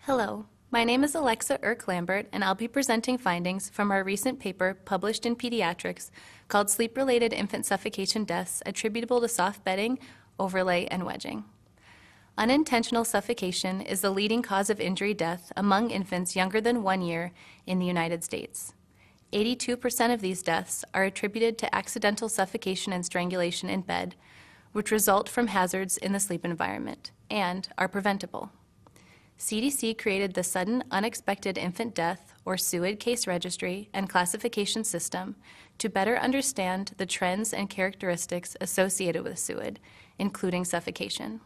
Hello, my name is Alexa Irk-Lambert, and I'll be presenting findings from our recent paper published in Pediatrics called Sleep-Related Infant Suffocation Deaths Attributable to Soft Bedding, Overlay, and Wedging. Unintentional suffocation is the leading cause of injury death among infants younger than 1 year in the United States. 82% of these deaths are attributed to accidental suffocation and strangulation in bed, which result from hazards in the sleep environment and are preventable. CDC created the Sudden Unexpected Infant Death, or SUID, case registry and classification system to better understand the trends and characteristics associated with SUID, including suffocation.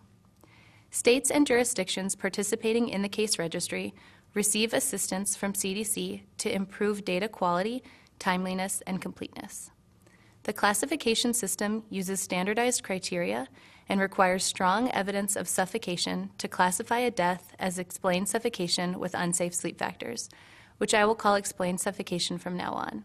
States and jurisdictions participating in the case registry receive assistance from CDC to improve data quality, timeliness, and completeness. The classification system uses standardized criteria and requires strong evidence of suffocation to classify a death as explained suffocation with unsafe sleep factors, which I will call explained suffocation from now on.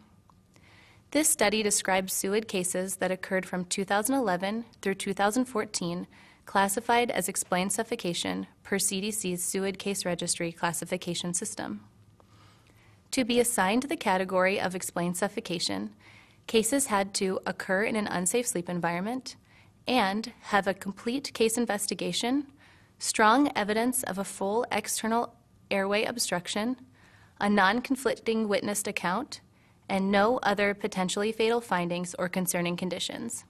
This study describes SUID cases that occurred from 2011 through 2014, classified as explained suffocation per CDC's SUID case registry classification system. To be assigned the category of explained suffocation, cases had to occur in an unsafe sleep environment and have a complete case investigation, strong evidence of a full external airway obstruction, a non-conflicting witnessed account, and no other potentially fatal findings or concerning conditions.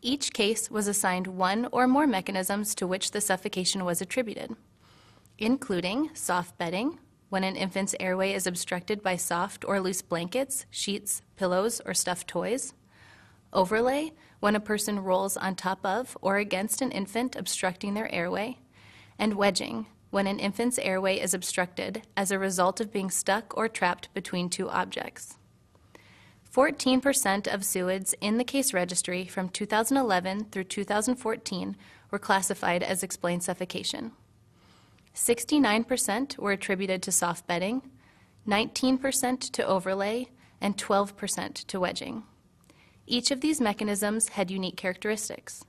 Each case was assigned one or more mechanisms to which the suffocation was attributed, including soft bedding, when an infant's airway is obstructed by soft or loose blankets, sheets, pillows, or stuffed toys; overlay, when a person rolls on top of or against an infant obstructing their airway; and wedging, when an infant's airway is obstructed as a result of being stuck or trapped between two objects. 14% of SUIDs in the case registry from 2011 through 2014 were classified as explained suffocation. 69% were attributed to soft bedding, 19% to overlay, and 12% to wedging. Each of these mechanisms had unique characteristics.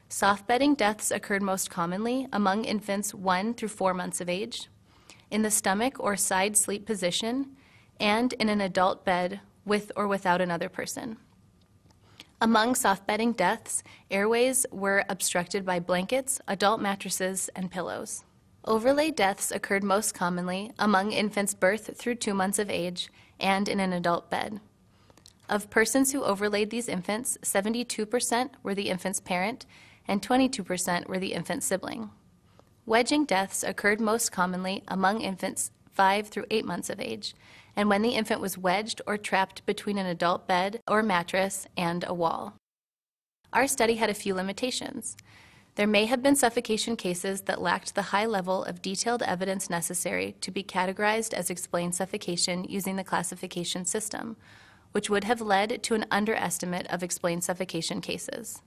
Soft bedding deaths occurred most commonly among infants 1 through 4 months of age, in the stomach or side sleep position, and in an adult bed with or without another person. Among soft bedding deaths, airways were obstructed by blankets, adult mattresses, and pillows. Overlay deaths occurred most commonly among infants birth through 2 months of age and in an adult bed. Of persons who overlaid these infants, 72% were the infant's parent and 22% were the infant's sibling. Wedging deaths occurred most commonly among infants 5 through 8 months of age, and when the infant was wedged or trapped between an adult bed or mattress and a wall. Our study had a few limitations. There may have been suffocation cases that lacked the high level of detailed evidence necessary to be categorized as explained suffocation using the classification system, which would have led to an underestimate of explained suffocation cases.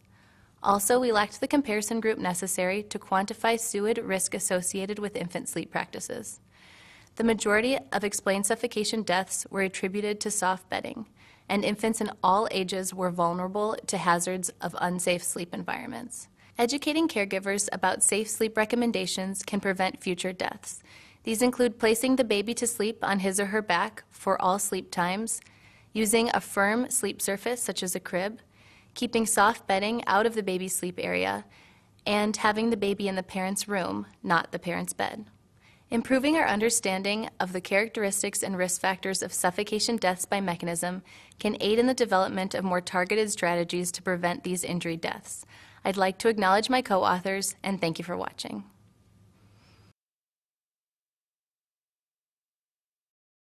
Also, we lacked the comparison group necessary to quantify SUID risk associated with infant sleep practices. The majority of explained suffocation deaths were attributed to soft bedding, and infants in all ages were vulnerable to hazards of unsafe sleep environments. Educating caregivers about safe sleep recommendations can prevent future deaths. These include placing the baby to sleep on his or her back for all sleep times, using a firm sleep surface such as a crib, keeping soft bedding out of the baby's sleep area, and having the baby in the parent's room, not the parent's bed. Improving our understanding of the characteristics and risk factors of suffocation deaths by mechanism can aid in the development of more targeted strategies to prevent these injury deaths. I'd like to acknowledge my co-authors and thank you for watching.